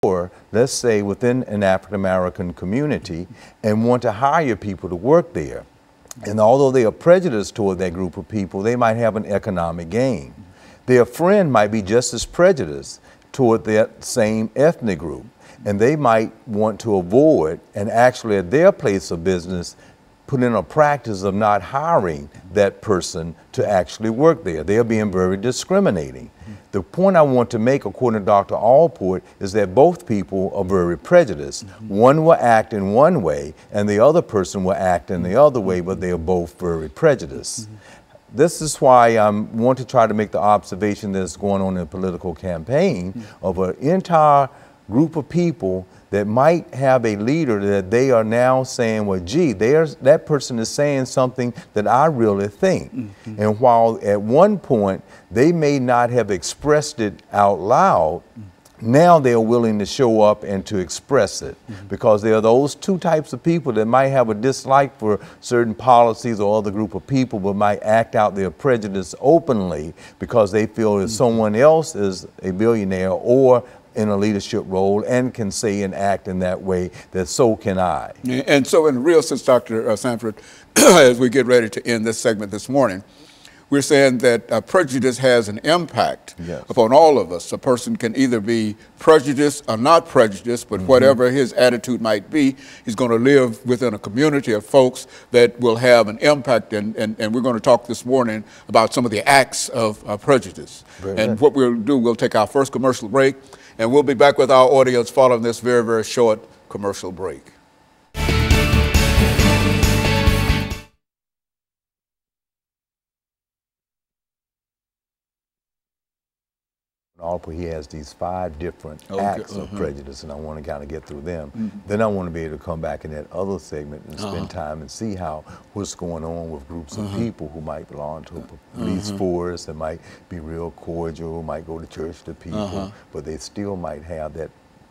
or let's say within an African American community and want to hire people to work there. And although they are prejudiced toward that group of people, they might have an economic gain. Their friend might be just as prejudiced toward that same ethnic group, and they might want to avoid and actually at their place of business put in a practice of not hiring that person to actually work there. They are being very discriminating. The point I want to make, according to Dr. Allport, is that both people are very prejudiced. One will act in one way, and the other person will act in the other way, but they are both very prejudiced. This is why I want to try to make the observation that's going on in a political campaign of an entire group of people that might have a leader that they are now saying, well, gee, that person is saying something that I really think. And while at one point they may not have expressed it out loud, now they're willing to show up and to express it, because there are those two types of people that might have a dislike for certain policies or other group of people, but might act out their prejudice openly because they feel that someone else is a billionaire or in a leadership role and can say and act in that way, that so can I. And so in the real sense, Dr. Sanford, as we get ready to end this segment this morning, we're saying that prejudice has an impact upon all of us. A person can either be prejudiced or not prejudiced, but whatever his attitude might be, he's going to live within a community of folks that will have an impact. And we're going to talk this morning about some of the acts of prejudice. And what we'll do, we'll take our first commercial break, and we'll be back with our audience following this very, very short commercial break. He has these 5 different acts of prejudice, and I want to kind of get through them. Then I want to be able to come back in that other segment and spend time and see what's going on with groups of people who might belong to a police force, that might be real cordial, might go to church to people, but they still might have that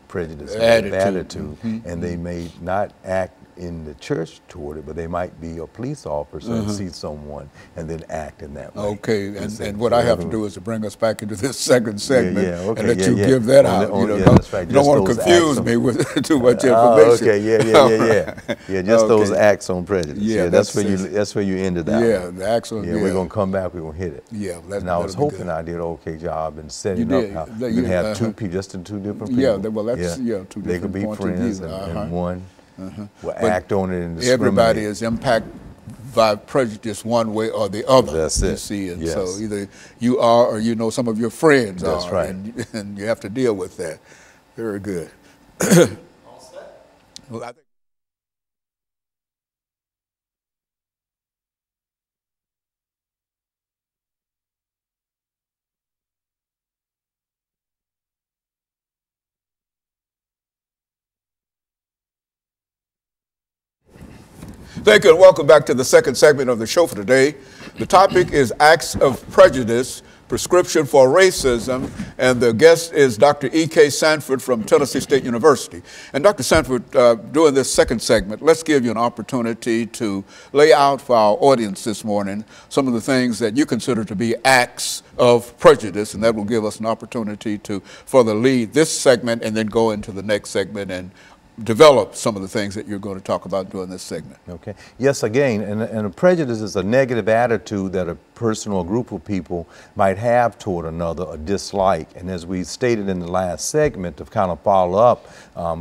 prejudice attitude, and they may not act in the church toward it, but they might be a police officer and see someone and then act in that way. Okay, and what I have to do is to bring us back into this second segment and let you give that out. You don't want to confuse me with too much information. Okay, just those acts on prejudice. Yeah, that's where you ended that. Yeah, the acts on. Yeah, we're gonna come back. We're gonna hit it. Yeah, and I was hoping I did an okay job in setting up how you can have 2 people, just 2 different people. Yeah, well, that's 2 different they could be friends and one. Will but act on it and discriminate. Everybody is impacted by prejudice one way or the other. That's it. You see, and so either you are or you know some of your friends are. That's right. And you have to deal with that. Very good. All set? Well, I think thank you, and welcome back to the second segment of the show for today. The topic is Acts of Prejudice, Prescription for Racism, and the guest is Dr. EKSanford from Tennessee State University. And Dr. Sanford, during this second segment, let's give you an opportunity to lay out for our audience this morning some of the things that you consider to be acts of prejudice, and that will give us an opportunity to further lead this segment and then go into the next segment and develop some of the things that you're going to talk about during this segment. Okay. Yes, again, and a prejudice is a negative attitude that a person or group of people might have toward another, a dislike. And as we stated in the last segment, to kind of follow up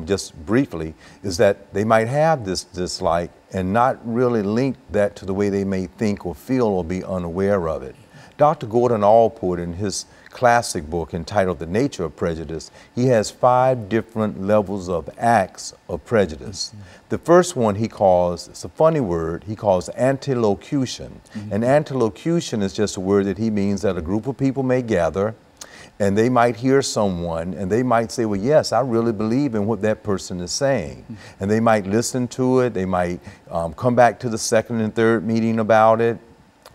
just briefly, is that they might have this dislike and not really link that to the way they may think or feel or be unaware of it. Dr. Gordon Allport, in his classic book entitled The Nature of Prejudice, he has 5 different levels of acts of prejudice. The first one he calls, it's a funny word, he calls antilocution. And antilocution is just a word that he means that a group of people may gather and they might hear someone and they might say, well, yes, I really believe in what that person is saying. And they might listen to it, they might come back to the second and third meeting about it,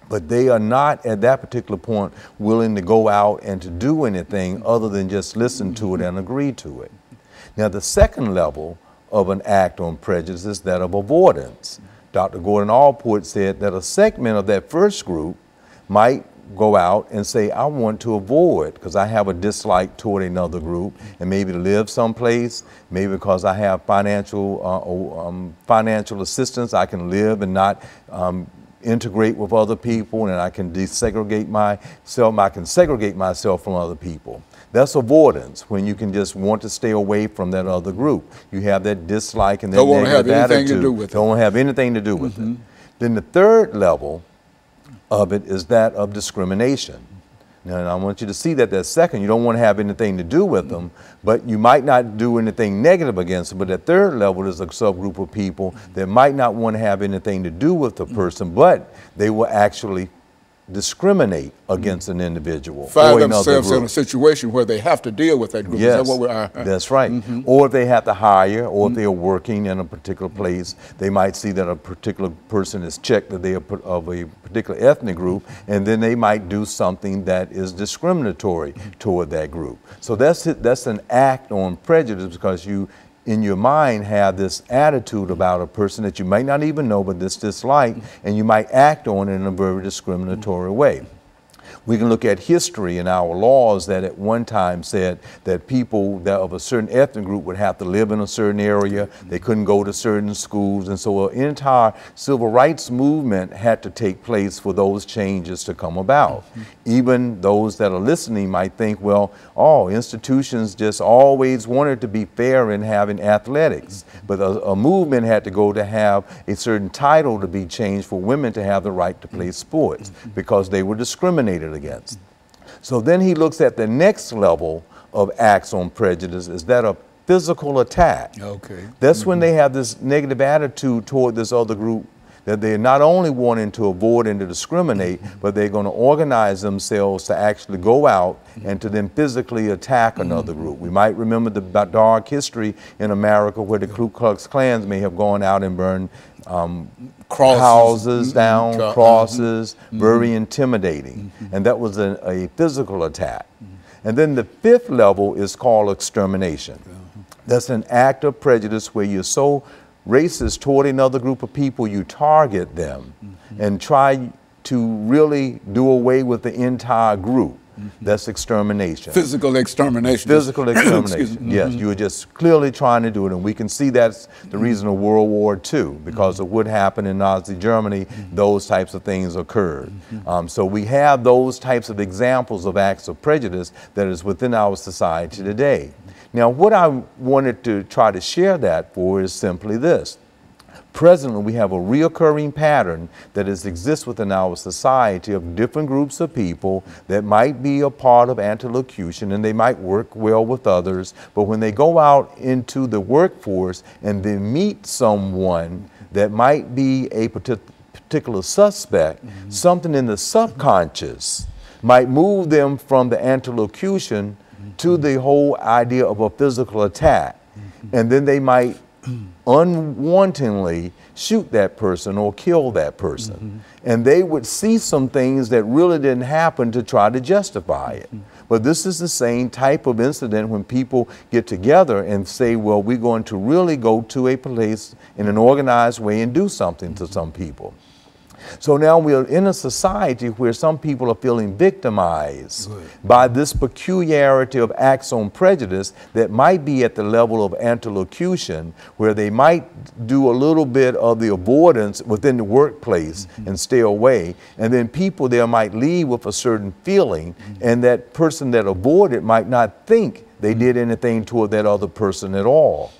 but they are not at that particular point willing to go out and to do anything other than just listen to it and agree to it. Now, the second level of an act on prejudice is that of avoidance. Dr. Gordon Allport said that a segment of that first group might go out and say, I want to avoid, because I have a dislike toward another group, and maybe to live someplace, maybe because I have financial assistance, I can live and not integrate with other people, and I can desegregate myself, I can segregate myself from other people. That's avoidance, when you can just want to stay away from that other group. You have that dislike and that negative attitude. Don't want to have anything to do with it. Then the third level of it is that of discrimination. Now, I want you to see that second, you don't want to have anything to do with them, but you might not do anything negative against them. But that third level is a subgroup of people that might not want to have anything to do with the person, but they will actually discriminate against an individual. Find themselves in a situation where they have to deal with that group. Yes, is that what we are? That's right. Or if they have to hire, or if they are working in a particular place, they might see that a particular person is checked that they are of a particular ethnic group, and then they might do something that is discriminatory toward that group. So that's an act on prejudice, because you, in your mind, have this attitude about a person that you might not even know, but this dislike, and you might act on it in a very discriminatory way. We can look at history and our laws that at one time said that people that of a certain ethnic group would have to live in a certain area, they couldn't go to certain schools, and so an entire civil rights movement had to take place for those changes to come about. Even those that are listening might think, well, institutions just always wanted to be fair in having athletics, but a movement had to go to have a certain title to be changed for women to have the right to play sports, because they were discriminated against. So then he looks at the next level of acts on prejudice, is that a physical attack. Okay. That's when they have this negative attitude toward this other group, that they're not only wanting to avoid and to discriminate, but they're going to organize themselves to actually go out and to then physically attack another group. We might remember the dark history in America where the Ku Klux Klans may have gone out and burned houses down, crosses, very intimidating. And that was a physical attack. And then the fifth level is called extermination. That's an act of prejudice where you're so racist toward another group of people, you target them and try to really do away with the entire group. That's extermination. Physical extermination. Physical extermination. Yes, you were just clearly trying to do it, and we can see that's the reason of World War II, because of what happened in Nazi Germany. Those types of things occurred. So we have those types of examples of acts of prejudice that is within our society today. Now, what I wanted to try to share that for is simply this. Presently, we have a reoccurring pattern that exists within our society of different groups of people that might be a part of antilocution, and they might work well with others, but when they go out into the workforce and they meet someone that might be a particular suspect, something in the subconscious might move them from the antilocution to the whole idea of a physical attack. And then they might unwantingly shoot that person or kill that person. And they would see some things that really didn't happen to try to justify it. But this is the same type of incident when people get together and say, well, we're going to really go to a place in an organized way and do something to some people. So now we're in a society where some people are feeling victimized by this peculiarity of acts on prejudice that might be at the level of antilocution, where they might do a little bit of the avoidance within the workplace and stay away. And then people there might leave with a certain feeling, and that person that avoided might not think they did anything toward that other person at all.